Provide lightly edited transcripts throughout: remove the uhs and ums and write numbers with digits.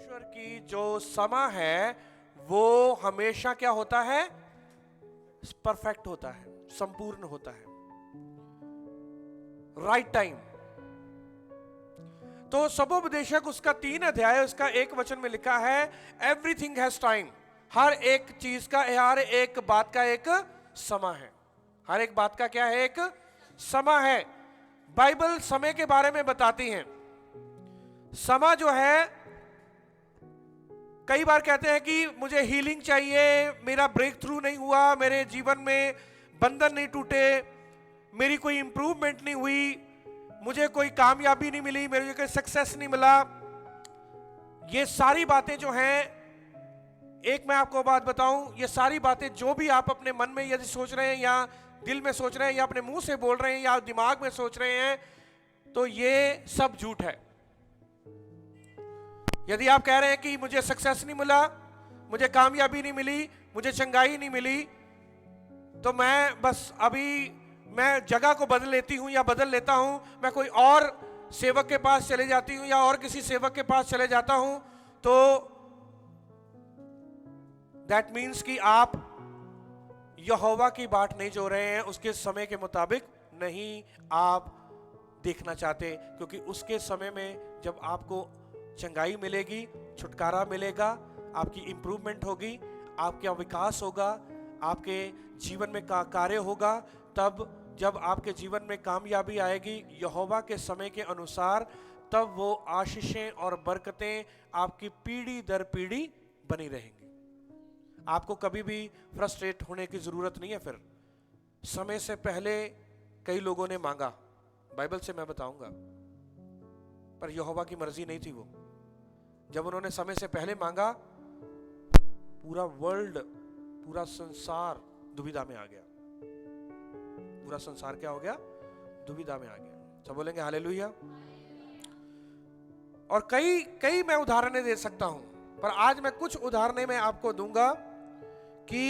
परमेश्वर की जो समय है वो हमेशा क्या होता है? परफेक्ट होता है, संपूर्ण होता है, राइट टाइम। तो सबोपदेशक उसका 3 अध्याय उसका 1 वचन में लिखा है, एवरीथिंग हैज टाइम। हर एक चीज का, हर एक बात का एक समय है। हर एक बात का क्या है? एक समय है। बाइबल समय के बारे में बताती है। समय जो है, कई बार कहते हैं कि मुझे हीलिंग चाहिए, मेरा ब्रेक थ्रू नहीं हुआ, मेरे जीवन में बंधन नहीं टूटे, मेरी कोई इंप्रूवमेंट नहीं हुई, मुझे कोई कामयाबी नहीं मिली, मेरे कोई सक्सेस नहीं मिला। ये सारी बातें जो हैं, एक मैं आपको बात बताऊं, ये सारी बातें जो भी आप अपने मन में यदि सोच रहे हैं या दिल में सोच रहे हैं या अपने मुंह से बोल रहे हैं या दिमाग में सोच रहे हैं, तो ये सब झूठ है। यदि आप कह रहे हैं कि मुझे सक्सेस नहीं मिला, मुझे कामयाबी नहीं मिली, मुझे चंगाई नहीं मिली, तो मैं बस अभी मैं जगह को बदल लेती हूं या बदल लेता हूं, मैं कोई और सेवक के पास चले जाती हूं या और किसी सेवक के पास चले जाता हूं, तो दैट मीन्स कि आप यहोवा की बाट नहीं जो रहे हैं, उसके समय के मुताबिक नहीं आप देखना चाहते। क्योंकि उसके समय में जब आपको चंगाई मिलेगी, छुटकारा मिलेगा, आपकी इंप्रूवमेंट होगी, आपका विकास होगा, आपके जीवन में कार्य होगा, तब जब आपके जीवन में कामयाबी आएगी यहोवा के समय के अनुसार, तब वो आशीषें और बरकतें आपकी पीढ़ी दर पीढ़ी बनी रहेंगी। आपको कभी भी फ्रस्ट्रेट होने की जरूरत नहीं है। फिर समय से पहले कई लोगों ने मांगा, बाइबल से मैं बताऊंगा, पर यहोवा की मर्जी नहीं थी वो। जब उन्होंने समय से पहले मांगा, पूरा वर्ल्ड, पूरा संसार दुविधा में आ गया। पूरा संसार क्या हो गया? दुविधा में आ गया। सब बोलेंगे हालेलुया। और कई मैं उदाहरणें दे सकता हूं, पर आज मैं कुछ उदाहरणें मैं आपको दूंगा कि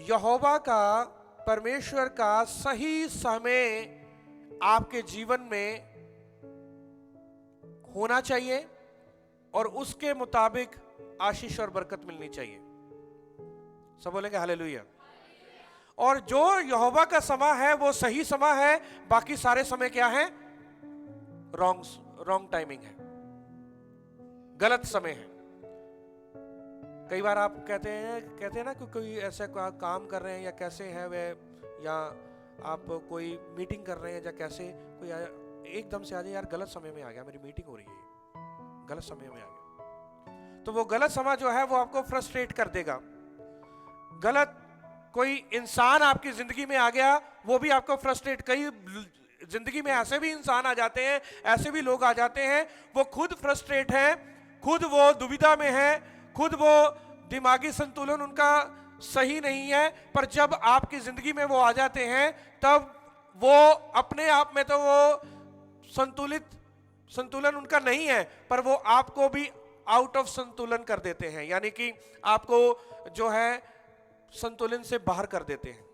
यहोवा का, परमेश्वर का सही समय आपके जीवन में होना चाहिए और उसके मुताबिक आशीष और बरकत मिलनी चाहिए। सब बोलेंगे हालेलुया। और जो यहोवा का समय है वो सही समय है, बाकी सारे समय क्या है? रॉन्ग टाइमिंग है, गलत समय है। कई बार आप कहते हैं ना कि कोई ऐसा काम कर रहे हैं या कैसे है वे, या आप कोई मीटिंग कर रहे हैं या कैसे, कोई एकदम से आ जाए, यार गलत समय में आ गया, मेरी मीटिंग हो रही है, गलत समय में आ गया, तो वो गलत समय जो है वो आपको फ्रस्ट्रेट कर देगा। गलत कोई इंसान आपकी जिंदगी में आ गया, वो भी आपको फ्रस्ट्रेट। कई जिंदगी में ऐसे भी इंसान आ जाते हैं, ऐसे भी लोग आ जाते हैं, वो खुद फ्रस्ट्रेट हैं, खुद वो दुविधा में है, खुद वो दिमागी संतुलन उनका सही नहीं है, पर जब आपकी जिंदगी में वो आ जाते हैं, तब वो अपने आप में तो वो संतुलन उनका नहीं है, पर वो आपको भी आउट ऑफ संतुलन कर देते हैं, यानी कि आपको जो है संतुलन से बाहर कर देते हैं।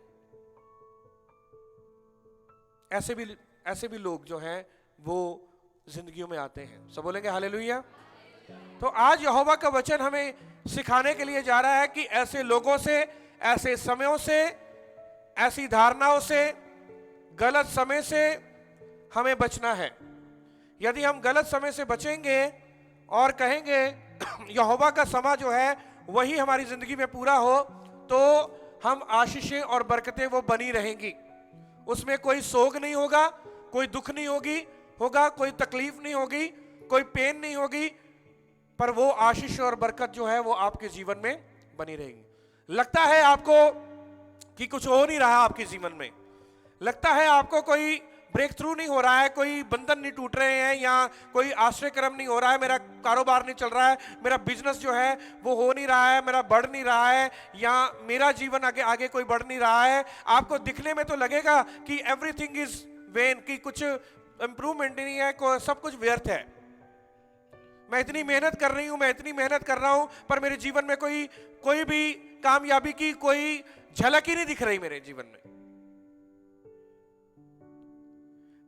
ऐसे भी लोग जो हैं वो जिंदगियों में आते हैं। सब बोलेंगे हालेलुया। तो आज यहोवा का वचन हमें सिखाने के लिए जा रहा है कि ऐसे लोगों से, ऐसे समयों से, ऐसी धारणाओं से, गलत समय से हमें बचना है। यदि हम गलत समय से बचेंगे और कहेंगे यहोवा का समय जो है वही हमारी जिंदगी में पूरा हो, तो हम आशीषें और बरकतें वो बनी रहेंगी। उसमें कोई सोग नहीं होगा, कोई दुख नहीं होगा, कोई तकलीफ नहीं होगी, कोई पेन नहीं होगी, पर वो आशीष और बरकत जो है वो आपके जीवन में बनी रहेगी। लगता है आपको कि कुछ हो नहीं रहा आपके जीवन में, लगता है आपको कोई ब्रेक थ्रू नहीं हो रहा है, कोई बंधन नहीं टूट रहे हैं, या कोई आश्रय क्रम नहीं हो रहा है, मेरा कारोबार नहीं चल रहा है, मेरा बिजनेस जो है वो हो नहीं रहा है, मेरा बढ़ नहीं रहा है, या मेरा जीवन आगे आगे कोई बढ़ नहीं रहा है। आपको दिखने में तो लगेगा कि एवरीथिंग इज वेन, कि कुछ इंप्रूवमेंट नहीं है, सब कुछ व्यर्थ है। मैं इतनी मेहनत कर रही हूं, मैं इतनी मेहनत कर रहा हूं, पर मेरे जीवन में कोई भी कामयाबी की कोई झलक ही नहीं दिख रही मेरे जीवन में।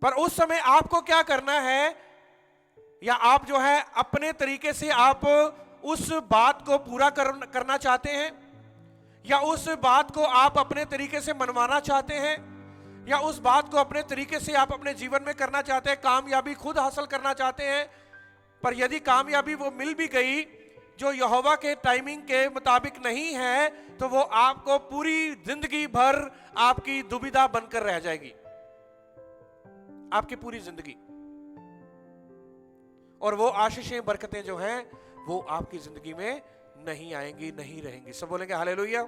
पर उस समय आपको क्या करना है? या आप जो है अपने तरीके से आप उस बात को पूरा करना चाहते हैं, या उस बात को आप अपने तरीके से मनवाना चाहते हैं, या उस बात को अपने तरीके से आप अपने जीवन में करना चाहते हैं, कामयाबी खुद हासिल करना चाहते हैं। पर यदि कामयाबी वो मिल भी गई जो यहोवा के टाइमिंग के मुताबिक नहीं है, तो वो आपको पूरी जिंदगी भर आपकी दुविधा बनकर रह जाएगी, आपकी पूरी जिंदगी। और वो आशीषें बरकतें जो हैं वो आपकी जिंदगी में नहीं आएंगी, नहीं रहेंगी। सब बोलेंगे हालेलुया,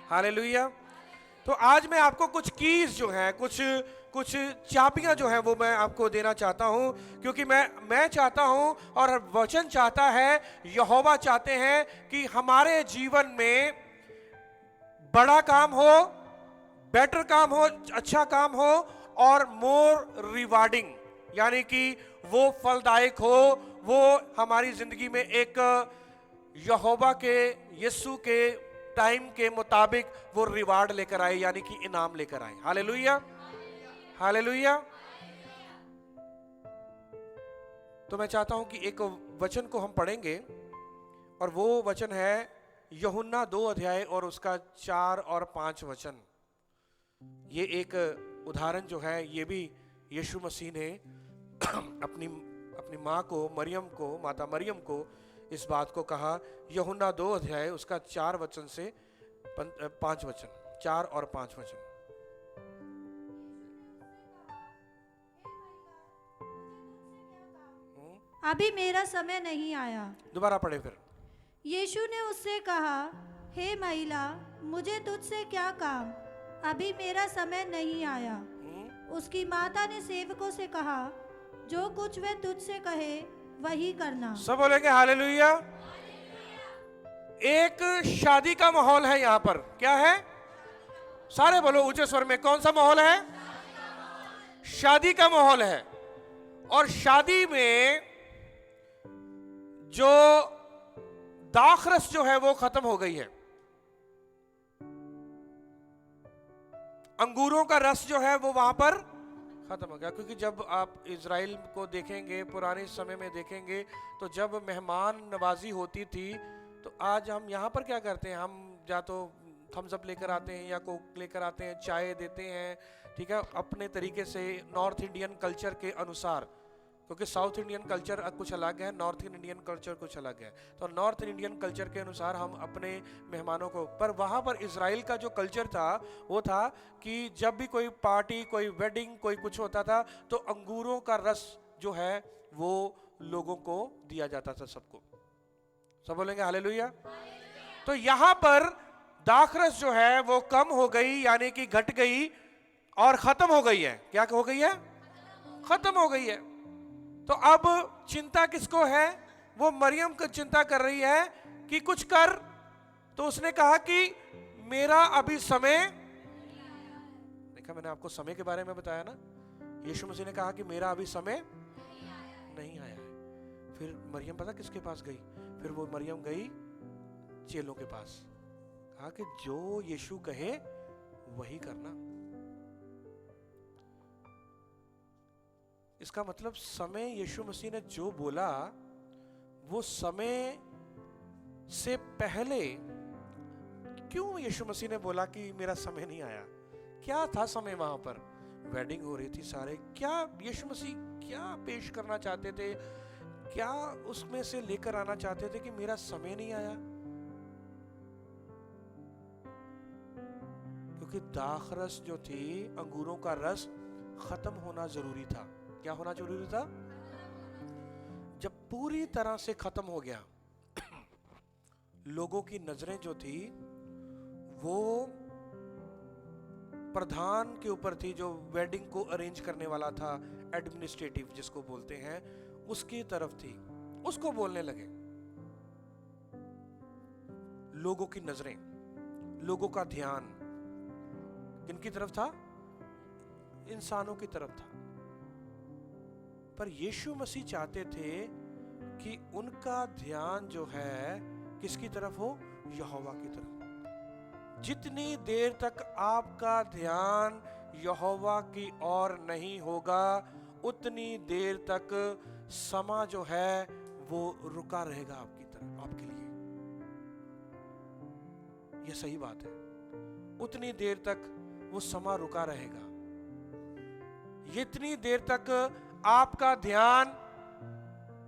हालेलुया। तो आज मैं आपको कुछ कीज जो हैं, कुछ चाबियां जो हैं वो मैं आपको देना चाहता हूं, क्योंकि मैं चाहता हूं और वचन चाहता है, यहोवा चाहते हैं कि हमारे जीवन में बड़ा काम हो, बेटर काम हो, अच्छा काम हो और मोर रिवार्डिंग, यानी कि वो फलदायक हो, वो हमारी जिंदगी में एक यहोवा के, यीशु के टाइम के मुताबिक वो रिवार्ड लेकर आए, यानी कि इनाम लेकर आए। Hallelujah, hallelujah. तो मैं चाहता हूं कि एक वचन को हम पढ़ेंगे, और वो वचन है यूहन्ना 2 अध्याय और उसका 4 और 5 वचन। ये एक उदाहरण जो है, ये भी यीशु मसीह ने अपनी माँ को, मरियम को, माता मरियम को इस बात को कहा। यूहन्ना 2 अध्याय उसका 4 वचन से 5 वचन, 4 और 5 वचन। अभी मेरा समय नहीं आया। दोबारा पढ़े फिर। यीशु ने उससे कहा, हे महिला, मुझे तुझसे क्या काम, अभी मेरा समय नहीं आया। उसकी माता ने सेवकों से कहा, जो कुछ वह तुझसे कहे वही करना। सब बोलेंगे हालेलुया। एक शादी का माहौल है यहां पर। क्या है? सारे बोलो ऊंचे स्वर में, कौन सा माहौल है? शादी का माहौल है। और शादी में जो दाखरस जो है वो खत्म हो गई है। अंगूरों का रस जो है वो वहां पर खत्म हो गया। क्योंकि जब आप इज़राइल को देखेंगे, पुराने समय में देखेंगे, तो जब मेहमान नवाजी होती थी, तो आज हम यहाँ पर क्या करते हैं, हम या तो थम्स अप लेकर आते हैं या कोक लेकर आते हैं, चाय देते हैं, ठीक है, अपने तरीके से नॉर्थ इंडियन कल्चर के अनुसार। क्योंकि साउथ इंडियन कल्चर कुछ अलग है, नॉर्थ इंडियन कल्चर कुछ अलग है। तो नॉर्थ इंडियन कल्चर के अनुसार हम अपने मेहमानों को, पर वहाँ पर इज़राइल का जो कल्चर था वो था कि जब भी कोई पार्टी, कोई वेडिंग, कोई कुछ होता था, तो अंगूरों का रस जो है वो लोगों को दिया जाता था, सबको। सब बोलेंगे हालेलुया। तो यहाँ पर दाखरस जो है वो कम हो गई, यानी कि घट गई और खत्म हो गई है। क्या हो गई है? खत्म हो गई है। तो अब चिंता किसको है? वो मरियम को चिंता कर रही है कि कुछ कर। तो उसने कहा कि मेरा अभी समय, देखा मैंने आपको समय के बारे में बताया ना, यीशु मसीह ने कहा कि मेरा अभी समय नहीं आया है। फिर मरियम पता किसके पास गई? फिर वो मरियम गई चेलों के पास, कहा कि जो यीशु कहे वही करना। इसका मतलब समय यीशु मसीह ने जो बोला वो समय से पहले क्यों यीशु मसीह ने बोला कि मेरा समय नहीं आया? क्या था समय? वहां पर वेडिंग हो रही थी, सारे क्या यीशु मसीह क्या पेश करना चाहते थे? क्या उसमें से लेकर आना चाहते थे कि मेरा समय नहीं आया? क्योंकि दाखरस जो थी, अंगूरों का रस खत्म होना जरूरी था। क्या होना जरूरी था? जब पूरी तरह से खत्म हो गया, लोगों की नजरें जो थी वो प्रधान के ऊपर थी, जो वेडिंग को अरेंज करने वाला था, एडमिनिस्ट्रेटिव जिसको बोलते हैं, उसकी तरफ थी। उसको बोलने लगे। लोगों की नजरें, लोगों का ध्यान किनकी तरफ था? इंसानों की तरफ था। पर यीशु मसीह चाहते थे कि उनका ध्यान जो है किसकी तरफ हो? यहोवा की तरफ। जितनी देर तक आपका ध्यान यहोवा की ओर नहीं होगा, उतनी देर तक समा जो है वो रुका रहेगा आपकी तरफ, आपके लिए। यह सही बात है, उतनी देर तक वो समा रुका रहेगा। इतनी देर तक आपका ध्यान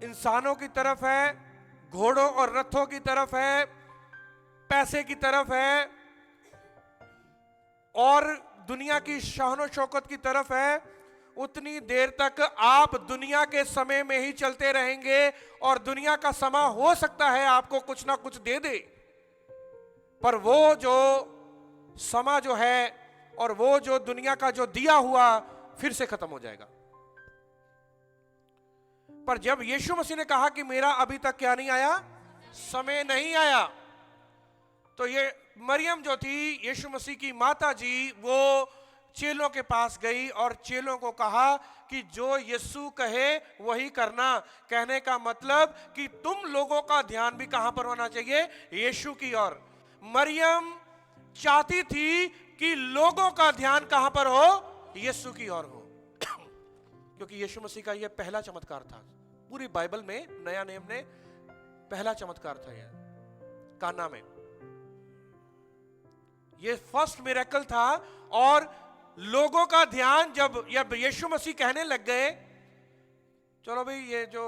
इंसानों की तरफ है, घोड़ों और रथों की तरफ है, पैसे की तरफ है और दुनिया की शान शौकत की तरफ है, उतनी देर तक आप दुनिया के समय में ही चलते रहेंगे और दुनिया का समय हो सकता है आपको कुछ ना कुछ दे दे, पर वो जो समय जो है और वो जो दुनिया का जो दिया हुआ फिर से खत्म हो जाएगा। पर जब यीशु मसीह ने कहा कि मेरा अभी तक क्या नहीं आया, समय नहीं आया, तो ये मरियम जो थी यीशु मसीह की माता जी, वो चेलों के पास गई और चेलों को कहा कि जो यीशु कहे वही करना। कहने का मतलब कि तुम लोगों का ध्यान भी कहां पर होना चाहिए, यीशु की ओर। मरियम चाहती थी कि लोगों का ध्यान कहां पर हो, यीशु की ओर हो, क्योंकि यीशु मसीह का यह पहला चमत्कार था पूरी बाइबल में, नया नियम ने पहला चमत्कार था यह काना में, ये फर्स्ट मिरेकल था। और लोगों का ध्यान जब यीशु मसीह कहने लग गए, चलो भाई ये जो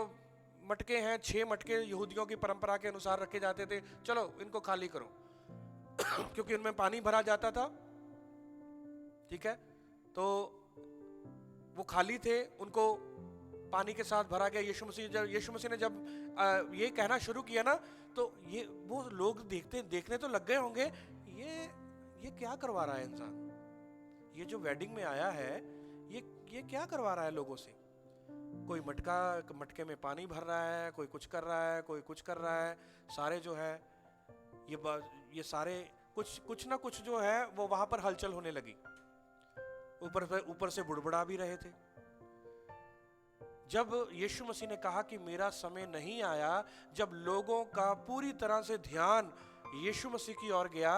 मटके हैं, 6 मटके यहूदियों की परंपरा के अनुसार रखे जाते थे, चलो इनको खाली करो क्योंकि उनमें पानी भरा जाता था, ठीक है, तो वो खाली थे, उनको पानी के साथ भरा गया। यीशु मसीह ने जब ये कहना शुरू किया ना, तो ये वो लोग देखने तो लग गए होंगे, ये क्या करवा रहा है इंसान, ये जो वेडिंग में आया है ये क्या करवा रहा है लोगों से। कोई मटके में पानी भर रहा है, कोई कुछ कर रहा है, कोई कुछ कर रहा है, सारे जो है ये सारे कुछ ना कुछ जो है वो वहां पर हलचल होने लगी। ऊपर से बुड़बुड़ा भी रहे थे। जब यीशु मसीह ने कहा कि मेरा समय नहीं आया, जब लोगों का पूरी तरह से ध्यान यीशु मसीह की ओर गया,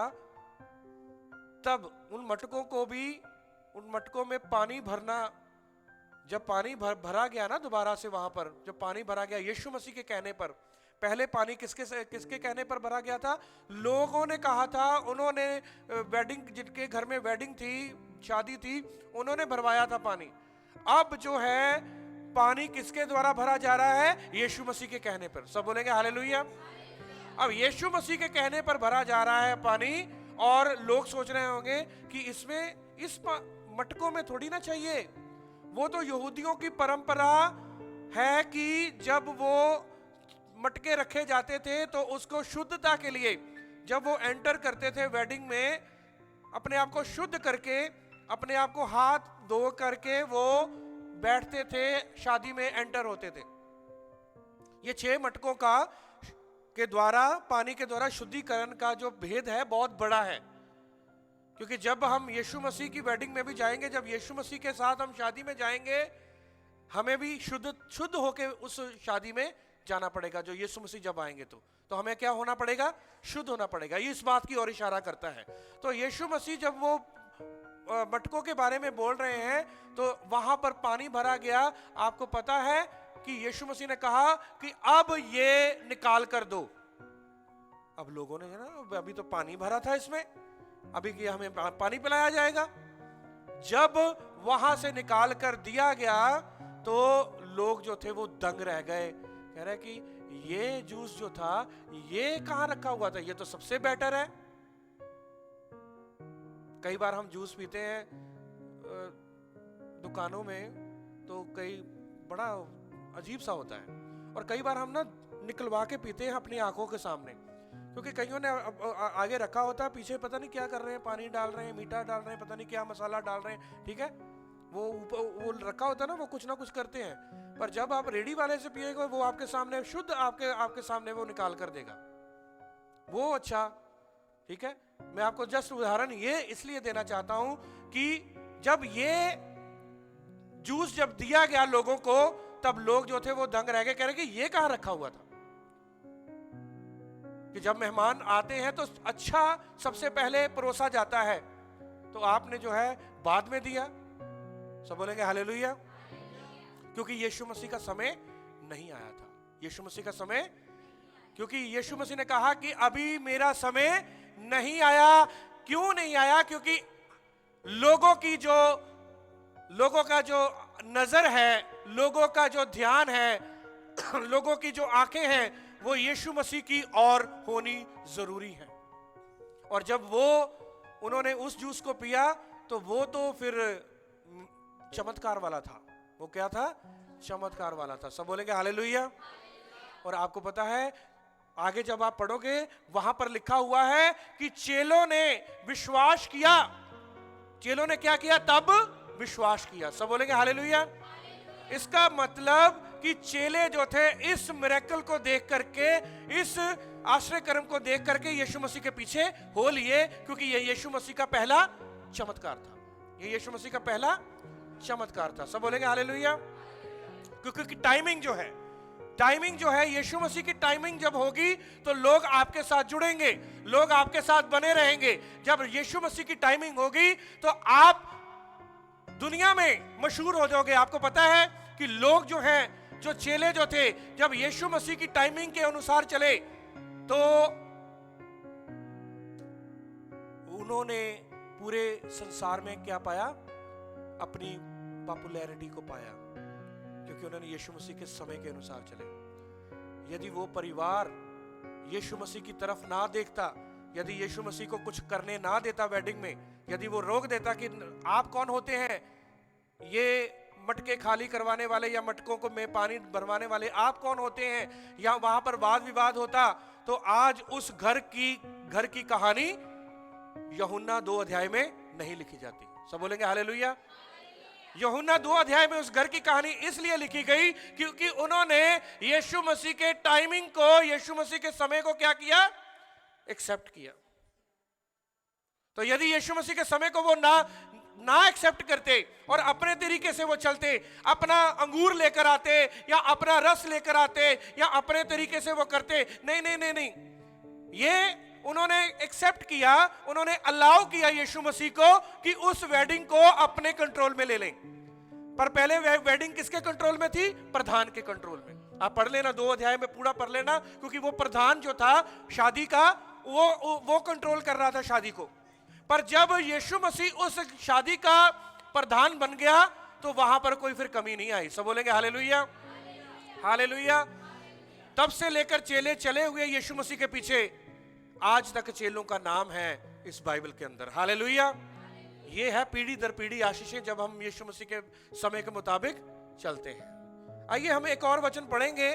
तब उन मटकों में पानी भरना, जब पानी भरा गया ना दोबारा से, वहां पर जब पानी भरा गया यीशु मसीह के कहने पर, पहले पानी किसके कहने पर भरा गया था, लोगों ने कहा था, उन्होंने वेडिंग, जिनके घर में वेडिंग थी, शादी थी, उन्होंने भरवाया था पानी। अब जो है पानी किसके द्वारा भरा जा रहा है, यीशु मसीह के कहने पर। सब बोलेंगे हालेलुया। अब यीशु मसीह के कहने पर भरा जा रहा है पानी, और लोग सोच रहे होंगे कि इस मटकों में थोड़ी ना चाहिए, वो तो यहूदियों की परंपरा है कि जब वो मटके रखे जाते थे तो उसको शुद्धता के लिए, जब वो एंटर करते थे वेडिंग में, अपने आप को शुद्ध करके, अपने आप को हाथ धो करके वो बैठते थे, शादी में एंटर होते थे। ये 6 मटकों के द्वारा, पानी के द्वारा शुद्धिकरण का जो भेद है बहुत बड़ा है, क्योंकि जब हम यीशु मसीह की वेडिंग में भी जाएंगे, जब यीशु मसीह के साथ हम शादी में जाएंगे, हमें भी शुद्ध होके उस शादी में जाना पड़ेगा। जो यीशु मसीह जब आएंगे तो हमें क्या होना पड़ेगा, शुद्ध होना पड़ेगा। ये इस बात की ओर इशारा करता है। तो यीशु मसीह जब वो मटकों के बारे में बोल रहे हैं, तो वहां पर पानी भरा गया। आपको पता है कि यीशु मसीह ने कहा कि अब ये निकाल कर दो। अब लोगों ने ना, अभी तो पानी भरा था इसमें, अभी कि हमें पानी पिलाया जाएगा। जब वहां से निकाल कर दिया गया तो लोग जो थे वो दंग रह गए, कह रहे कि ये जूस जो था ये कहां रखा हुआ था, ये तो सबसे बेटर है। कई बार हम जूस पीते हैं दुकानों में, तो कई बड़ा अजीब सा होता है, और कई बार हम ना निकलवा के पीते हैं अपनी आंखों के सामने, क्योंकि कईयों ने आगे रखा होता है, पीछे पता नहीं क्या कर रहे हैं, पानी डाल रहे हैं, मीठा डाल रहे हैं, पता नहीं क्या मसाला डाल रहे हैं, ठीक है, वो रखा होता है ना, वो कुछ ना कुछ करते हैं। पर जब आप रेडी वाले से पिएगा, वो आपके सामने शुद्ध आपके सामने वो निकाल कर देगा, वो अच्छा, ठीक है। मैं आपको जस्ट उदाहरण ये इसलिए देना चाहता हूं कि जब ये जूस जब दिया गया लोगों को, तब लोग जो थे वो दंग रह गए, कह रहे कि ये कहां रखा हुआ था। कि जब मेहमान आते हैं तो अच्छा सबसे पहले परोसा जाता है, तो आपने जो है बाद में दिया। सब बोलेंगे हालेलुया। क्योंकि यीशु मसीह का समय नहीं आया था। यीशु मसीह का समय, क्योंकि यीशु मसीह ने कहा कि अभी मेरा समय नहीं आया। क्यों नहीं आया? क्योंकि लोगों का जो नजर है, लोगों का जो ध्यान है, लोगों की जो आंखें हैं, वो यीशु मसीह की ओर होनी जरूरी है। और जब उन्होंने उस जूस को पिया तो वो तो फिर चमत्कार वाला था। वो क्या था? चमत्कार वाला था। सब बोलेंगे हालेलुया। और आपको पता है आगे जब आप पढ़ोगे वहां पर लिखा हुआ है कि चेलों ने विश्वास किया। चेलों ने क्या किया? तब विश्वास किया। सब बोलेंगे हालेलुया। इसका मतलब कि चेले जो थे इस मिरेकल को देख करके, इस आश्चर्य कर्म को देख करके यीशु मसीह के पीछे हो लिए, क्योंकि ये यीशु मसीह का पहला चमत्कार था। ये यीशु मसीह का पहला चमत्कार था। सब बोलेंगे हालेलुया। क्योंकि टाइमिंग जो है यीशु मसीह की टाइमिंग जब होगी तो लोग आपके साथ जुड़ेंगे, लोग आपके साथ बने रहेंगे। जब यीशु मसीह की टाइमिंग होगी तो आप दुनिया में मशहूर हो जाओगे। आपको पता है कि लोग जो हैं, जो चेले जो थे, जब यीशु मसीह की टाइमिंग के अनुसार चले तो उन्होंने पूरे संसार में क्या पाया? अपनी पॉपुलैरिटी को पाया, क्योंकि उन्होंने यीशु मसीह के समय के अनुसार चले। यदि वो परिवार यीशु मसीह की तरफ ना देखता, यदि यीशु मसीह को कुछ करने ना देता वेडिंग में, यदि वो रोक देता कि आप कौन होते हैं, ये मटके खाली करवाने वाले या मटकों को में पानी भरवाने वाले, आप कौन होते हैं, या वहां पर वाद विवाद होता, तो आज उस घर की कहानी यूहन्ना 2 अध्याय में नहीं लिखी जाती। सब बोलेंगे हालेलुया। यूहन्ना 2 अध्याय में उस घर की कहानी इसलिए लिखी गई क्योंकि उन्होंने यीशु मसीह के टाइमिंग को, यीशु मसीह के समय को क्या किया? एक्सेप्ट किया। तो यदि यीशु मसीह के समय को वो ना एक्सेप्ट करते और अपने तरीके से वो चलते, अपना अंगूर लेकर आते या अपना रस लेकर आते या अपने तरीके से वो करते, नहीं, ये उन्होंने एक्सेप्ट किया, उन्होंने अलाउ किया यीशु मसीह को कि उस वेडिंग को अपने कंट्रोल में ले लें। पर पहले वेडिंग किसके कंट्रोल में थी? प्रधान के कंट्रोल में। आप पढ़ लेना 2 अध्याय में पूरा पढ़ लेना, क्योंकि वो प्रधान जो था शादी का, वो कंट्रोल कर रहा था शादी को। पर जब यीशु मसीह उस शादी का प्रधान बन गया तो वहां पर कोई फिर कमी नहीं आई। सब बोलेंगे हालेलुया, हालेलुया। तब से लेकर चेले चले हुए यीशु मसीह के पीछे, आज तक चेलों का नाम है इस बाइबल के अंदर। हालेलुया। ये है पीढ़ी दर पीढ़ी आशीषें, जब हम यीशु मसीह के समय के मुताबिक चलते हैं। आइए हम एक और वचन पढ़ेंगे,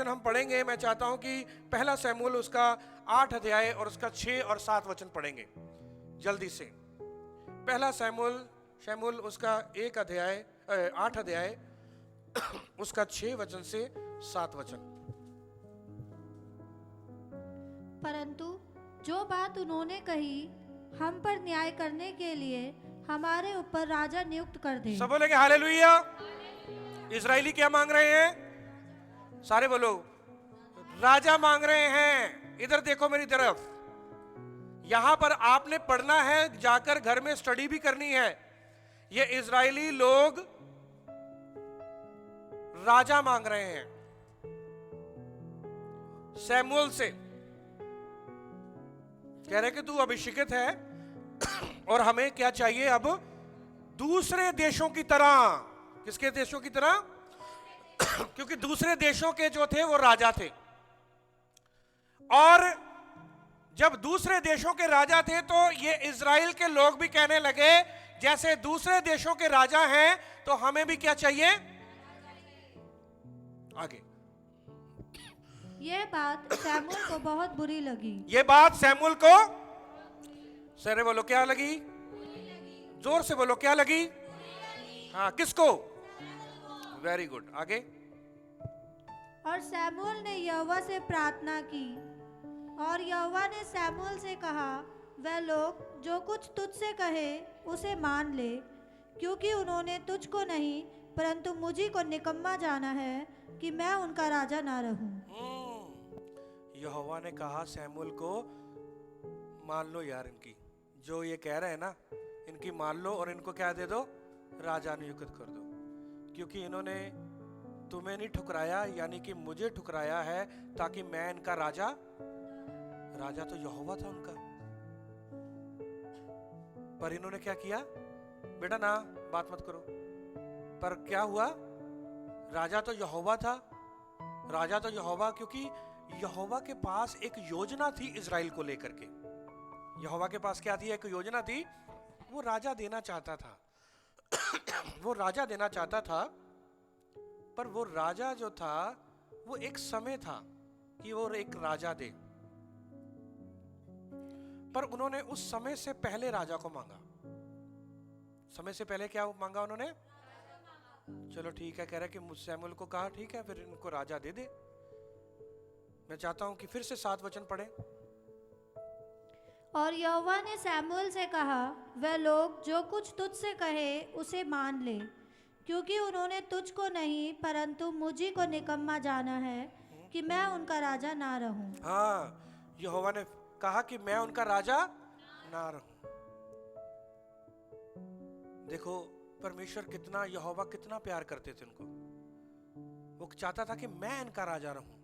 हम पढ़ेंगे। मैं चाहता हूं कि पहला शमूएल उसका 8 अध्याय और उसका 6 और 7 वचन पढ़ेंगे जल्दी से। पहला शमूएल उसका 8 अध्याय उसका 6 वचन से 7 वचन। परंतु जो बात उन्होंने कही, हम पर न्याय करने के लिए हमारे ऊपर राजा नियुक्त कर दे। सब बोलेंगे हालेलुया। इजरायली क्या मांग रहे हैं? सारे बोलो, राजा मांग रहे हैं। इधर देखो मेरी तरफ, यहां पर आपने पढ़ना है, जाकर घर में स्टडी भी करनी है। ये इजरायली लोग राजा मांग रहे हैं शमूएल से, कह रहे कि तू अभिषेकित है और हमें क्या चाहिए अब? दूसरे देशों की तरह। किसके देशों की तरह? क्योंकि दूसरे देशों के जो थे वो राजा थे, और जब दूसरे देशों के राजा थे तो ये इजराइल के लोग भी कहने लगे जैसे दूसरे देशों के राजा हैं तो हमें भी क्या चाहिए? आगे। यह बात शमूएल को बहुत बुरी लगी। ये बात शमूएल को, सरे बोलो क्या लगी? जोर से बोलो क्या लगी? हाँ, किसको? Very good. आगे। और शमूएल ने यहोवा से प्रार्थना की, और यहोवा ने शमूएल से कहा, वह लोग जो कुछ तुझसे कहे उसे मान ले, क्योंकि उन्होंने तुझको नहीं परंतु मुझी को निकम्मा जाना है कि मैं उनका राजा ना रहूं। यहोवा ने कहा शमूएल को, मान लो यार, इनकी जो ये कह रहे हैं ना, इनकी मान लो और इनको क्या दे दो? राजा नियुक्त कर दो, क्योंकि इन्होंने तुम्हें नहीं ठुकराया, यानी कि मुझे ठुकराया है, ताकि मैं इनका राजा तो यहोवा था उनका। पर इन्होंने क्या किया? बेटा ना बात मत करो। पर क्या हुआ? राजा तो यहोवा था, राजा तो यहोवा, क्योंकि यहोवा के पास एक योजना थी इजराइल को लेकर के। यहोवा के पास क्या थी? एक योजना थी। वो राजा देना चाहता था वो राजा देना चाहता था, पर वो राजा जो था वो एक समय था कि वो एक राजा दे, पर उन्होंने उस समय से पहले राजा को मांगा। समय से पहले क्या मांगा उन्होंने? चलो ठीक है, कह रहे कि सैमुएल को कहा ठीक है, फिर इनको राजा दे दे। मैं चाहता हूं कि फिर से 7 वचन पढ़ें। और यहोवा ने सैमुएल से कहा, वह लोग जो कुछ तुझसे कहे उसे मान ले, क्योंकि उन्होंने तुझको नहीं परंतु मुझी को निकम्मा जाना है कि मैं उनका राजा ना रहूं। हाँ, यहोवा ने कहा कि मैं उनका राजा ना रहूं। देखो परमेश्वर कितना, यहोवा कितना प्यार करते थे उनको। वो चाहता था कि मैं इनका राजा रहूं।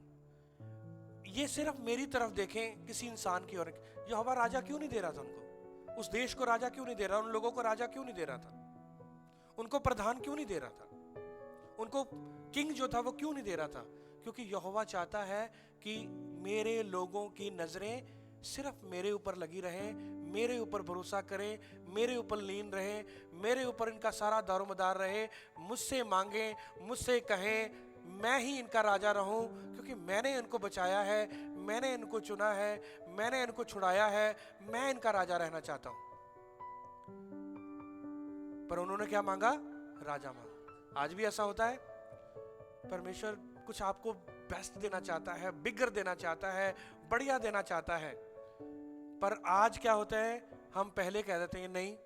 ये सिर्फ मेरी तरफ देखें, किसी इंसान की ओर। यहोवा राजा क्यों नहीं दे रहा था उनको? उस देश को राजा क्यों नहीं दे रहा? उन लोगों को राजा क्यों नहीं दे रहा था? उनको प्रधान क्यों नहीं दे रहा था? उनको किंग जो था वो क्यों नहीं दे रहा था? क्योंकि यहोवा चाहता है कि मेरे लोगों की नजरें सिर्फ मेरे ऊपर लगी रहें, मेरे ऊपर भरोसा करें, मेरे ऊपर लीन रहें, मेरे ऊपर इनका सारा दारोमदार रहे, मुझसे मांगे, मुझसे कहें, मैं ही इनका राजा रहूं, क्योंकि मैंने इनको बचाया है, मैंने इनको चुना है, मैंने इनको छुड़ाया है, मैं इनका राजा रहना चाहता हूं। पर उन्होंने क्या मांगा? राजा मांगा। आज भी ऐसा होता है। परमेश्वर कुछ आपको बेस्ट देना चाहता है, बिगर देना चाहता है, बढ़िया देना चाहता है, पर आज क्या होता है? हम पहले कह देते हैं नहीं,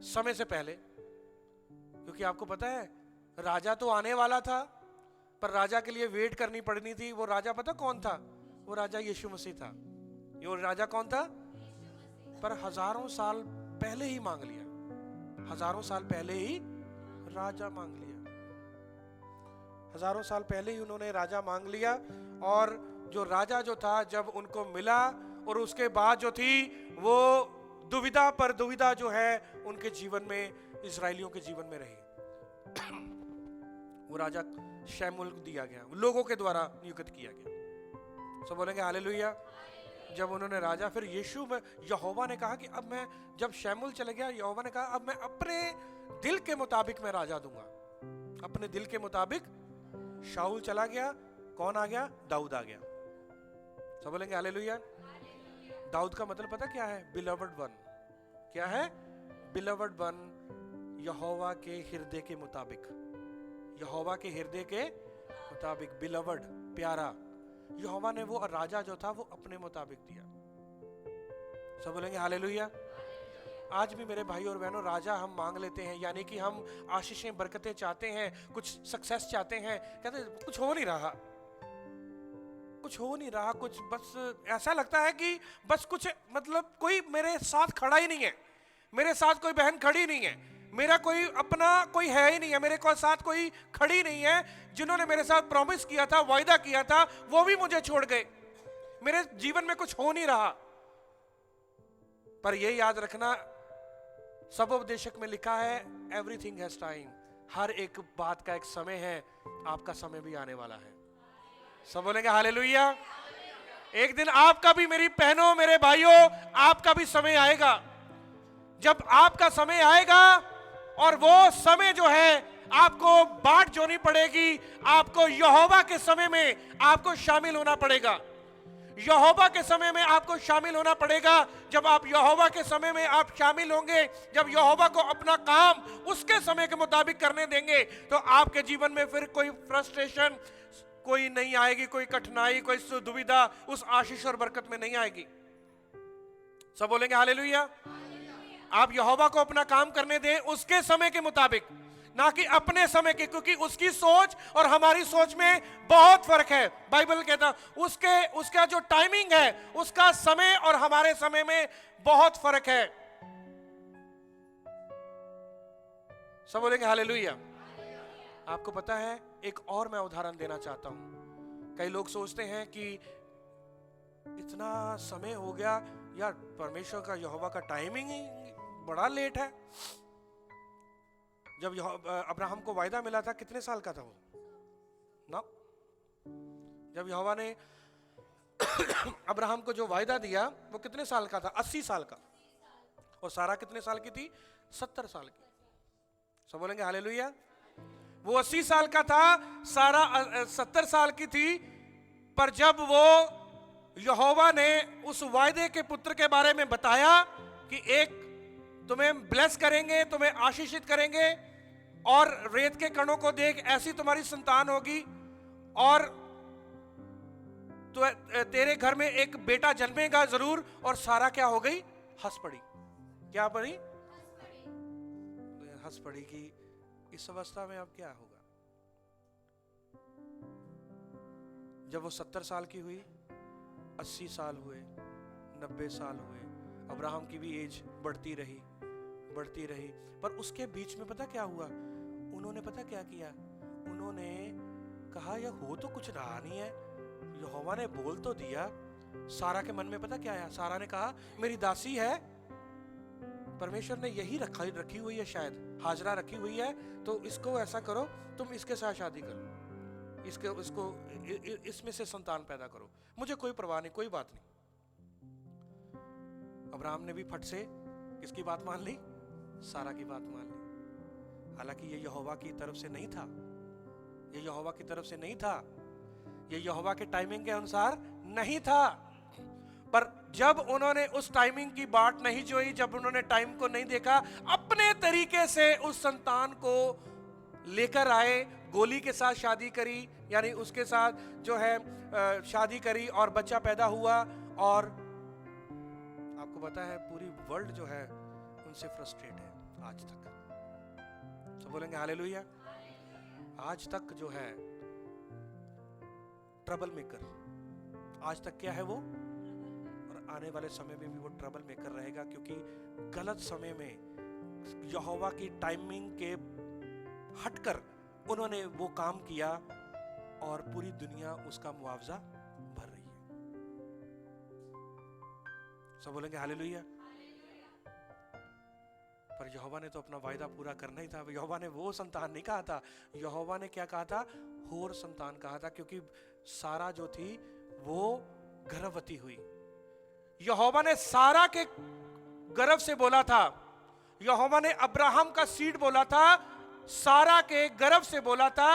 समय से पहले। क्योंकि आपको पता है राजा तो आने वाला था, पर राजा के लिए वेट करनी पड़नी थी। वो राजा पता कौन था? वो राजा यीशु मसीह था। ये राजा कौन था? पर हजारों साल पहले ही मांग लिया, हजारों साल पहले ही राजा मांग लिया, हजारों साल पहले ही उन्होंने राजा मांग लिया। और जो राजा जो था जब उनको मिला, और उसके बाद जो थी वो दुविधा पर दुविधा जो है उनके जीवन में, इजरायलियों के जीवन में रही। वो राजा शमूएल को दिया गया, लोगों के द्वारा नियुक्त किया गया। सब बोलेंगे हालेलुया। जब उन्होंने राजा, फिर यीशु में यहोवा ने कहा कि अब मैं, जब शमूएल चले गया, यहोवा ने कहा अब मैं अपने दिल के मुताबिक मैं राजा दूंगा। अपने दिल के मुताबिक शाऊल चला गया, कौन आ गया? दाऊद आ गया। सब बोलेंगे हालेलुया। दाऊद का मतलब पता क्या है? Beloved one. क्या है? बिलवड वन, यहोवा के हृदय के मुताबिक, यहोवा के हृदय के मुताबिक, बिलवड, प्यारा। यहोवा ने वो राजा जो था वो अपने मुताबिक दिया। सब बोलेंगे हालेलुया। आज भी मेरे भाई और बहनों, राजा हम मांग लेते हैं, यानी कि हम आशीषें बरकतें चाहते हैं, कुछ सक्सेस चाहते हैं, कहते हैं कुछ हो नहीं रहा, कुछ हो नहीं रहा, कुछ बस ऐसा लगता है कि बस कुछ, मतलब कोई मेरे साथ खड़ा ही नहीं है, मेरे साथ कोई बहन खड़ी नहीं है, मेरा कोई अपना कोई है ही नहीं है, मेरे को साथ कोई खड़ी नहीं है। जिन्होंने मेरे साथ प्रॉमिस किया था, वायदा किया था, वो भी मुझे छोड़ गए, मेरे जीवन में कुछ हो नहीं रहा। पर ये याद रखना, सब उपदेशक में लिखा है एवरीथिंग हैज टाइम। हर एक बात का एक समय है, आपका समय भी आने वाला है। सब बोलेंगे हालेलुया। एक दिन आपका भी, मेरी बहनों मेरे भाइयों, आपका भी समय आएगा। जब आपका समय आएगा और वो समय जो है आपको बाट जोनी पड़ेगी, आपको यहोवा के समय में आपको शामिल होना पड़ेगा। यहोवा के समय में आपको शामिल होना पड़ेगा। जब आप यहोवा के समय में आप शामिल होंगे, जब यहोवा को अपना काम उसके समय के मुताबिक करने देंगे, तो आपके जीवन में फिर कोई फ्रस्ट्रेशन कोई नहीं आएगी, कोई कठिनाई, कोई दुविधा उस आशीष और बरकत में नहीं आएगी। सब बोलेंगे हालेलुया। आप यहोवा को अपना काम करने दें उसके समय के मुताबिक, ना कि अपने समय के, क्योंकि उसकी सोच और हमारी सोच में बहुत फर्क है। बाइबल कहता उसका जो टाइमिंग है, उसका समय और हमारे समय में बहुत फर्क है। सब बोलेंगे हालेलुया। आपको पता है, एक और मैं उदाहरण देना चाहता हूं। कई लोग सोचते हैं कि इतना समय हो गया यार, परमेश्वर का यहोवा का टाइमिंग ही बड़ा लेट है। जब अब्राहम को वायदा मिला था, कितने साल का था वो ना? जब यहोवा ने अब्राहम को जो वायदा दिया वो कितने साल का था? 80 साल का। और सारा कितने साल की थी? 70 साल की। सब बोलेंगे हालेलुया। वो 80 साल का था, सारा 70 साल की थी। पर जब वो यहोवा ने उस वायदे के पुत्र के बारे में बताया कि एक तुम्हें ब्लेस करेंगे, तुम्हें आशीषित करेंगे, और रेत के कणों को देख ऐसी तुम्हारी संतान होगी, और तो तेरे घर में एक बेटा जन्मेगा जरूर। और सारा क्या हो गई? हंस पड़ी। क्या पड़ी? हंस पड़ी कि इस अवस्था में अब क्या होगा। जब वो 70 साल की हुई, 80 साल हुए, 90 साल हुए, अब्राहम की भी एज बढ़ती रही। पर उसके बीच में पता क्या हुआ? उन्होंने पता क्या किया? उन्होंने कहा यह हो तो कुछ रहा नहीं है, यहोवा ने बोल तो दिया। सारा के मन में पता क्या आया? सारा ने कहा मेरी दासी है, परमेश्वर ने यही रखी हुई है, शायद हाजरा रखी हुई है, तो इसको ऐसा करो, तुम इसके साथ शादी करो, इसको इसमें से संतान पैदा करो, मुझे कोई परवाह नहीं, कोई बात नहीं। अब्राहम ने भी फट से किसकी बात मान ली? सारा की बात मान ली। हालांकि ये यहोवा की तरफ से नहीं था, ये यहोवा की तरफ से नहीं था, ये यहोवा के टाइमिंग के अनुसार नहीं था। पर जब उन्होंने उस टाइमिंग की बात नहीं जोई, जब उन्होंने टाइम को नहीं देखा, अपने तरीके से उस संतान को लेकर आए, गोली के साथ शादी करी, यानी उसके साथ जो है शादी करी और बच्चा पैदा हुआ। और आपको पता है पूरी वर्ल्ड जो है उनसे फ्रस्ट्रेट है आज तक। तो बोलेंगे हालेलुया। आज तक जो है ट्रबल मेकर, आज तक क्या है वो, और आने वाले समय में भी वो ट्रबल मेकर रहेगा, क्योंकि गलत समय में यहोवा की टाइमिंग के हटकर उन्होंने वो काम किया और पूरी दुनिया उसका मुआवजा भर रही है। सब बोलेंगे हालेलुया। पर यहोवा ने तो अपना वायदा पूरा करना ही था। यहोवा ने वो संतान नहीं कहा था, यहोवा ने क्या कहा था? होर संतान कहा था, क्योंकि सारा जो थी वो गर्भवती हुई। यहोवा ने सारा के गर्भ से बोला था, यहोवा ने अब्राहम का सीड बोला था, सारा के गर्भ से बोला था,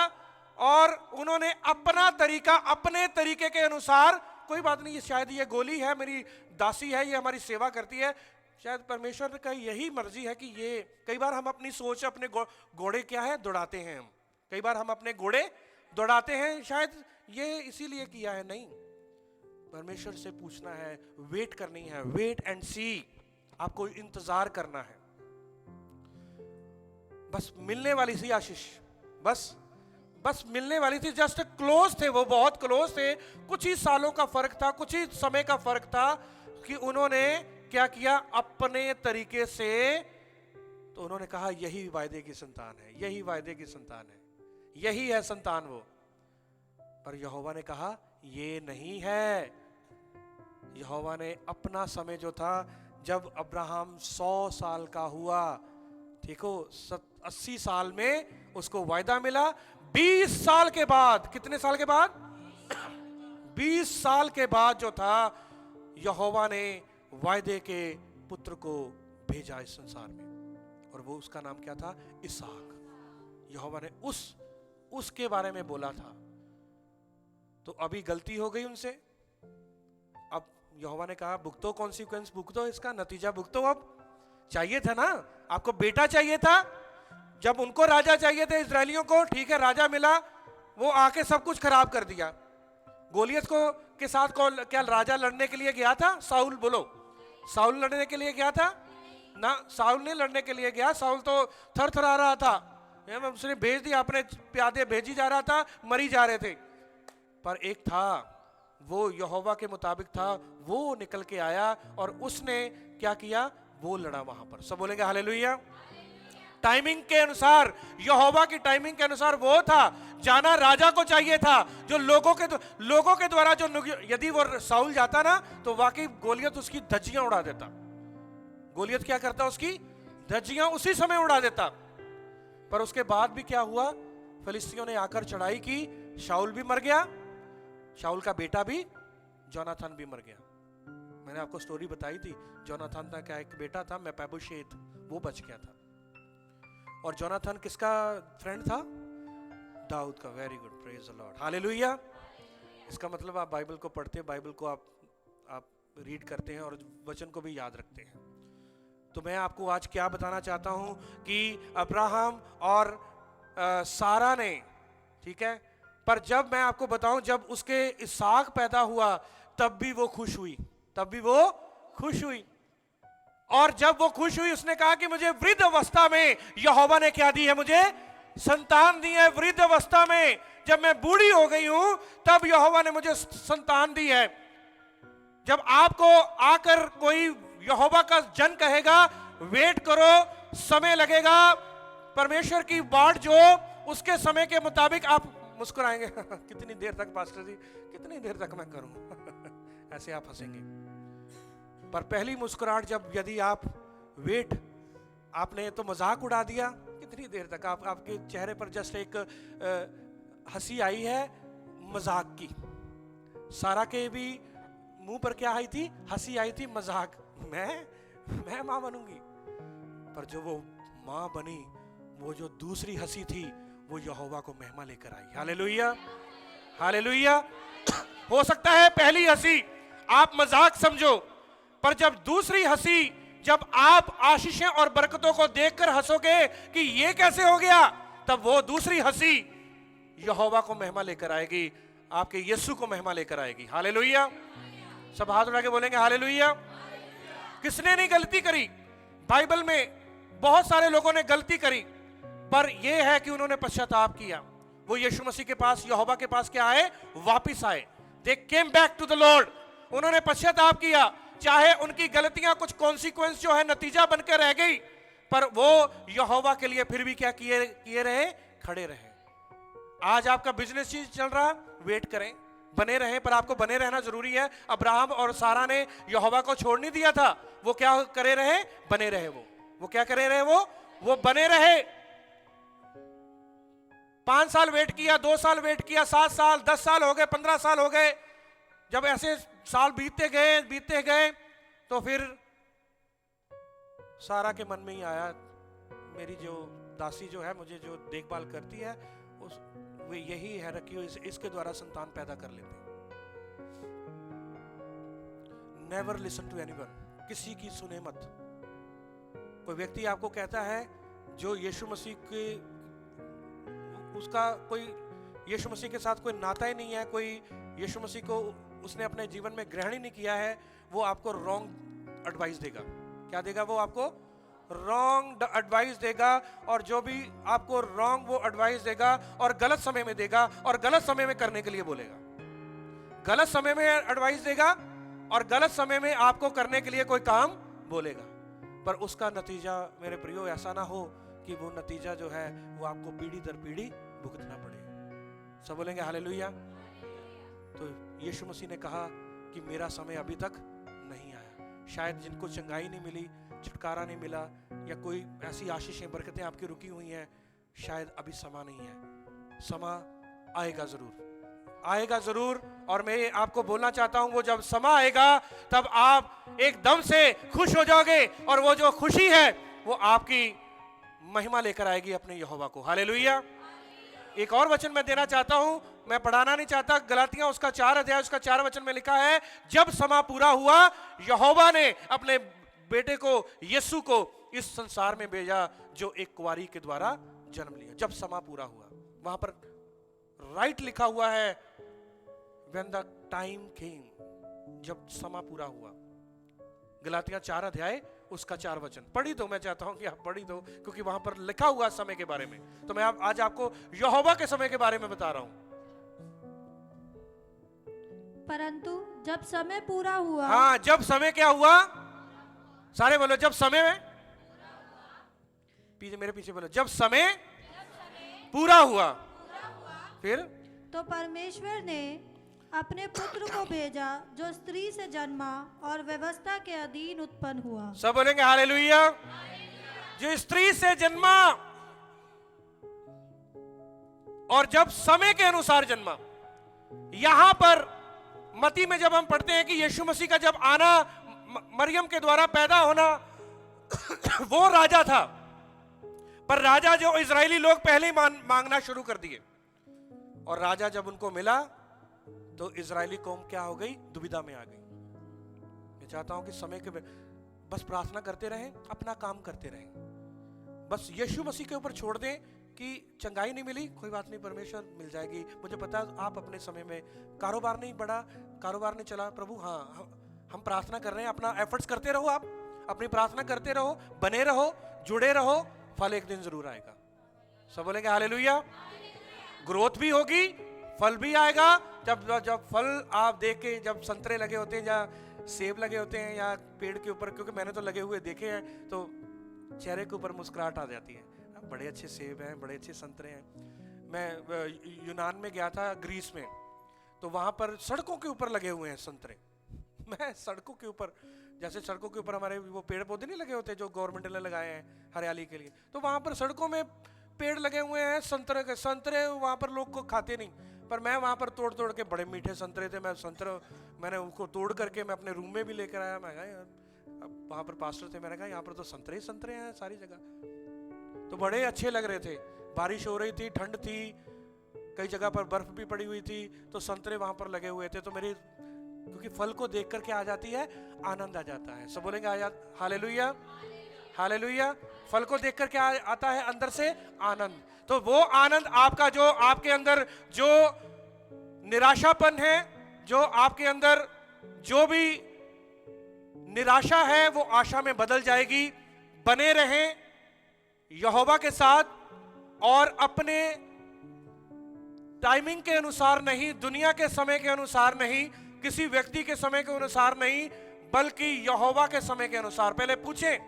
और उन्होंने अपना तरीका, अपने तरीके के अनुसार, कोई बात नहीं, शायद ये गोली है, मेरी दासी है, ये हमारी सेवा करती है, शायद परमेश्वर का यही मर्जी है कि ये, कई बार हम अपनी सोच, अपने घोड़े क्या है दौड़ाते हैं, हम कई बार हम अपने घोड़े दौड़ाते हैं, शायद ये इसीलिए किया है। नहीं, परमेश्वर से पूछना है, वेट करनी है, वेट एंड सी, आपको इंतजार करना है। बस मिलने वाली थी आशीष, बस मिलने वाली थी, जस्ट क्लोज थे वो, बहुत क्लोज थे। कुछ ही सालों का फर्क था, कुछ ही समय का फर्क था कि उन्होंने क्या किया? अपने तरीके से, तो उन्होंने कहा यही वायदे की संतान है, यही वायदे की संतान है, यही है संतान वो। पर यहोवा ने कहा ये नहीं है। यहोवा ने अपना समय जो था, जब अब्राहम 100 साल का हुआ, देखो 80 साल में उसको वायदा मिला, 20 साल के बाद, कितने साल के बाद? 20 साल के बाद जो था, यहोवा ने वायदे के पुत्र को भेजा इस संसार में, और वो उसका नाम क्या था? इसहाक। यहोवा ने उसके बारे में बोला था। तो अभी गलती हो गई उनसे, अब यहोवा ने कहा भुगतो, कॉन्सिक्वेंस भुगतो, इसका नतीजा भुगतो। अब चाहिए था ना, आपको बेटा चाहिए था, जब उनको राजा चाहिए थे इजरायलियों को, ठीक है राजा मिला, वो आके सब कुछ खराब कर दिया। गोलियत को के साथ कौन, क्या राजा लड़ने के लिए गया था? साउल, बोलो, साउल लड़ने के लिए गया था ना? साउल नहीं लड़ने के लिए गया, साउल तो थर थरा रहा था, उसने भेज दिया, अपने प्यादे भेजी जा रहा था, मरी जा रहे थे। पर एक था, वो यहोवा के मुताबिक था, वो निकल के आया और उसने क्या किया? वो लड़ा वहां पर। सब बोलेंगे हालेलुया। टाइमिंग के अनुसार, यहोवा की टाइमिंग के अनुसार वो था। जाना राजा को चाहिए था, जो लोगों के द्वारा जो, यदि वो साउल जाता ना तो वाकई गोलियत उसकी धज्जियां उड़ा देता। गोलियत क्या करता? उसकी धज्जियां उसी समय उड़ा देता। पर उसके बाद भी क्या हुआ? फिलिस्तियों ने आकर चढ़ाई की, शाऊल भी मर गया, शाऊल का बेटा भी जोनाथन भी मर गया। मैंने आपको स्टोरी बताई थी, जोनाथन का क्या एक बेटा था, मेफीबोशेत, वो बच गया था। और जोनाथन किसका फ्रेंड था? दाऊद का। Very good, praise the Lord, hallelujah. इसका मतलब आप बाइबल को पढ़ते हैं, बाइबल को आप रीड करते हैं और वचन को भी याद रखते हैं। तो मैं आपको आज क्या बताना चाहता हूं कि अब्राहम और सारा ने, ठीक है, पर जब मैं आपको बताऊं, जब उसके इसहाक पैदा हुआ तब भी वो खुश हुई, तब भी वो खुश हुई। और जब वो खुश हुई, उसने कहा कि मुझे वृद्ध अवस्था में यहोवा ने क्या दी है? मुझे संतान दी है। वृद्ध अवस्था में, जब मैं बूढ़ी हो गई हूं, तब यहोवा ने मुझे संतान दी है। जब आपको आकर कोई यहोवा का जन कहेगा, वेट करो, समय लगेगा, परमेश्वर की बाट जो उसके समय के मुताबिक, आप मुस्कुराएंगे कितनी देर तक पास्टर जी, कितनी देर तक मैं करूं ऐसे आप हंसेंगे। पर पहली मुस्कुराहट जब, यदि आप वेट, आपने तो मजाक उड़ा दिया, कितनी देर तक आपके चेहरे पर जस्ट एक हंसी आई है मजाक की। सारा के भी मुंह पर क्या आई थी? हंसी आई थी, मजाक। मैं मां बनूंगी। पर जो वो मां बनी, वो जो दूसरी हंसी थी, वो यहोवा को महिमा लेकर आई। Hallelujah, hallelujah. हो सकता है पहली हंसी आप मजाक समझो, पर जब दूसरी हंसी, जब आप आशीषें और बरकतों को देखकर हंसोगे कि ये कैसे हो गया, तब वो दूसरी हंसी यहोवा को महिमा लेकर आएगी, आपके यीशु को महिमा लेकर आएगी। हालेलुया। सब हाथ उठा के बोलेंगे हालेलुया। किसने नहीं गलती करी? बाइबल में बहुत सारे लोगों ने गलती करी, पर यह है कि उन्होंने पश्चाताप किया। वो यीशु मसीह के पास, यहोवा के पास क्या आए? वापिस आए। They came back to the Lord. उन्होंने पश्चाताप किया, चाहे उनकी गलतियां कुछ कॉन्सिक्वेंस जो है नतीजा बनकर रह गई, पर वो यहोवा के लिए फिर भी क्या किए रहे? खड़े रहे। आज आपका बिजनेस चीज चल रहा, वेट करें, बने रहें, पर आपको बने रहना जरूरी है। अब्राहम और सारा ने यहोवा को छोड़ नहीं दिया था, वो क्या करे रहे? बने रहे। वो क्या करे रहे? वो बने रहे। 5 साल वेट किया, 2 साल वेट किया, 7 साल, 10 साल हो गए, 15 साल हो गए। जब ऐसे साल बीतते गए तो फिर सारा के मन में ही आया, मेरी जो दासी जो है, मुझे जो देखभाल करती है, वो यही है रखी हुई, इसके द्वारा संतान पैदा कर लेते। नेवर लिसन टू एनीवन, किसी की सुने मत। कोई व्यक्ति आपको कहता है जो यीशु मसीह के, उसका कोई यीशु मसीह के साथ कोई नाता ही नहीं है, कोई यीशु मसीह को उसने अपने जीवन में ग्रहण ही नहीं किया है, वो आपको रॉन्ग एडवाइस देगा। क्या देगा? वो आपको रॉन्ग एडवाइस देगा। और जो भी आपको रॉन्ग वो एडवाइस देगा और गलत समय में देगा और गलत समय में करने के लिए बोलेगा। गलत समय में एडवाइस देगा और गलत समय में आपको करने के लिए कोई काम बोलेगा, पर उसका नतीजा मेरे प्रियो ऐसा ना हो कि वो नतीजा जो है वो आपको पीढ़ी दर पीढ़ी भुगतना पड़े। सब बोलेंगे हालेलुया। तो यीशु मसीह ने कहा कि मेरा समय अभी तक नहीं आया। शायद जिनको चंगाई नहीं मिली, छुटकारा नहीं मिला, या कोई ऐसी आशीषें बरकतें आपकी रुकी हुई हैं, शायद अभी समा नहीं है। समा आएगा जरूर, आएगा जरूर। और मैं आपको बोलना चाहता हूं, वो जब समा आएगा तब आप एकदम से खुश हो जाओगे, और वो जो खुशी है वो आपकी महिमा लेकर आएगी अपने यहोवा को। हालेलुया। एक और वचन मैं देना चाहता हूं, मैं पढ़ाना नहीं चाहता। गलातियां उसका 4 अध्याय उसका 4 वचन में लिखा है, जब समा पूरा हुआ, यहोवा ने अपने बेटे को, यीशु को इस संसार में भेजा, जो एक कुंवारी के द्वारा जन्म लिया। जब समा पूरा हुआ, वहां पर राइट लिखा हुआ है, when the time came, जब समा पूरा हुआ। गलातियां 4 अध्याय उसका 4 वचन पढ़ी दो। मैं चाहता हूं कि आप पढ़ी दो, क्योंकि वहां पर लिखा हुआ समय के बारे में। तो मैं आज आपको यहोवा के समय के बारे में बता रहा हूं। परंतु जब समय पूरा हुआ, हाँ, जब समय क्या हुआ? सारे बोलो, जब समय में पीछे मेरे पीछे बोलो, जब समय पूरा हुआ फिर तो परमेश्वर ने अपने पुत्र को भेजा जो स्त्री से जन्मा और व्यवस्था के अधीन उत्पन्न हुआ। सब बोलेंगे हालेलुया। जो स्त्री से जन्मा और जब समय के अनुसार जन्मा। यहां पर मत्ती में जब हम पढ़ते हैं कि यीशु मसीह का जब आना, मरियम के द्वारा पैदा होना, वो राजा था, पर राजा जो इजरायली लोग पहले ही मांगना शुरू कर दिए, और राजा जब उनको मिला तो इजरायली कौम क्या हो गई? दुविधा में आ गई। मैं चाहता हूं कि समय के बस प्रार्थना करते रहें, अपना काम करते रहें, बस यीशु मसीह के ऊपर छोड़ दें कि चंगाई नहीं मिली, कोई बात नहीं, परमेश्वर मिल जाएगी। मुझे पता है आप अपने समय में कारोबार नहीं बढ़ा, कारोबार नहीं चला, प्रभु हाँ हम प्रार्थना कर रहे हैं, अपना एफर्ट्स करते रहो, आप अपनी प्रार्थना करते रहो, बने रहो, जुड़े रहो, फल एक दिन जरूर आएगा। सब बोलेंगे हालेलुया। ग्रोथ भी होगी, फल भी आएगा। जब फल आप देख के, जब संतरे लगे होते हैं या सेब लगे होते हैं या पेड़ के ऊपर, क्योंकि मैंने तो लगे हुए देखे हैं, तो चेहरे के ऊपर मुस्कुराहट आ जाती है। बड़े अच्छे सेब हैं, बड़े अच्छे संतरे हैं। मैं यूनान में गया था, ग्रीस में, तो वहां पर सड़कों के ऊपर लगे हुए हैं संतरे। मैं सड़कों के ऊपर, जैसे सड़कों के ऊपर हमारे वो पेड़ पौधे नहीं लगे होते जो गवर्नमेंट ने लगाए हैं हरियाली के लिए, तो वहां पर सड़कों में पेड़ लगे हुए हैं संतरे के। संतरे वहां पर लोग को खाते नहीं, पर मैं वहां पर तोड़ तोड़ के, बड़े मीठे संतरे थे, मैंने उनको तोड़ करके मैं अपने रूम में भी लेकर आया। मैं कहा यार, अब वहां पर पास्टर थे, मैंने कहा यहाँ पर तो संतरे ही संतरे हैं सारी जगह, तो बड़े अच्छे लग रहे थे। बारिश हो रही थी, ठंड थी, कई जगह पर बर्फ भी पड़ी हुई थी, तो संतरे वहां पर लगे हुए थे। तो मेरी, क्योंकि फल को देख करके आ जाती है, आनंद आ जाता है। सब बोलेंगे हालेलुया, हालेलुया। फल को देख करके आता है अंदर से आनंद। तो वो आनंद आपका, जो आपके अंदर जो निराशापन है, जो आपके अंदर जो भी निराशा है, वो आशा में बदल जाएगी। बने रहें यहोवा के साथ, और अपने टाइमिंग के अनुसार नहीं, दुनिया के समय के अनुसार नहीं, किसी व्यक्ति के समय के अनुसार नहीं, बल्कि यहोवा के समय के अनुसार। पहले पूछें,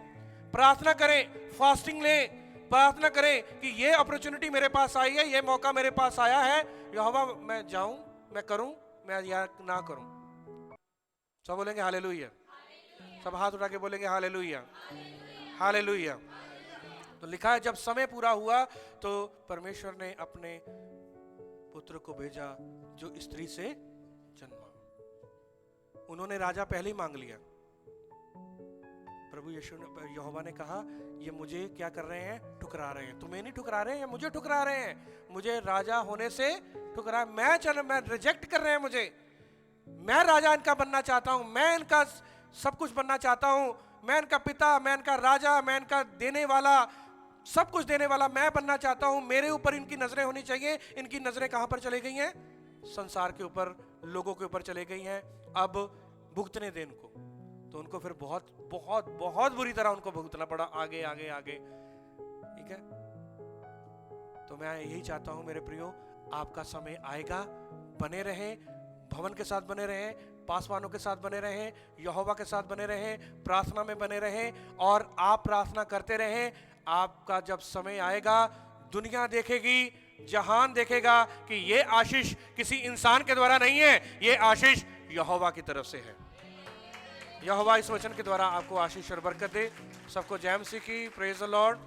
प्रार्थना करें, फास्टिंग लें, प्रार्थना करें कि ये अपॉर्चुनिटी मेरे पास आई है, ये मौका मेरे पास आया है, यहोवा मैं जाऊं, मैं करूं, मैं या ना करूं। सब बोलेंगे हालेलुया। सब हाथ उठा के बोलेंगे हालेलुया, हालेलुया। तो लिखा है जब समय पूरा हुआ तो परमेश्वर ने अपने पुत्र को भेजा जो स्त्री से जन्मा। उन्होंने राजा पहले ही मांग लिया। प्रभु यीशु ने, यहोवा ने कहा, ये मुझे क्या कर रहे हैं? ठुकरा रहे हैं। तुम्हें नहीं ठुकरा रहे हैं, मुझे ठुकरा रहे हैं, मुझे राजा होने से ठुकरा, मैं रिजेक्ट कर रहे हैं मुझे। मैं राजा इनका बनना चाहता हूं, मैं इनका सब कुछ बनना चाहता हूं, मैं इनका पिता, मैं इनका राजा, मैं इनका देने वाला, सब कुछ देने वाला मैं बनना चाहता हूं। मेरे ऊपर इनकी नजरें होनी चाहिए। इनकी नजरें कहां पर चली गई हैं? संसार के ऊपर, लोगों के ऊपर चले गई हैं। अब भुगतने दे इनको। तो उनको फिर बहुत बहुत बहुत बुरी तरह उनको भुगतना पड़ा, आगे आगे आगे। ठीक है, तो मैं यही चाहता हूं मेरे प्रियो, आपका समय आएगा, बने रहें, भवन के साथ बने रहें, पासवानों के साथ बने रहें, यहोवा के साथ बने रहें, प्रार्थना में बने रहें, और आप प्रार्थना करते रहें। आपका जब समय आएगा, दुनिया देखेगी, जहान देखेगा कि ये आशीष किसी इंसान के द्वारा नहीं है, ये आशीष यहोवा की तरफ से है। यहोवा इस वचन के द्वारा आपको आशीष और बरकत दे। सबको जय मसीह की। Praise the Lord.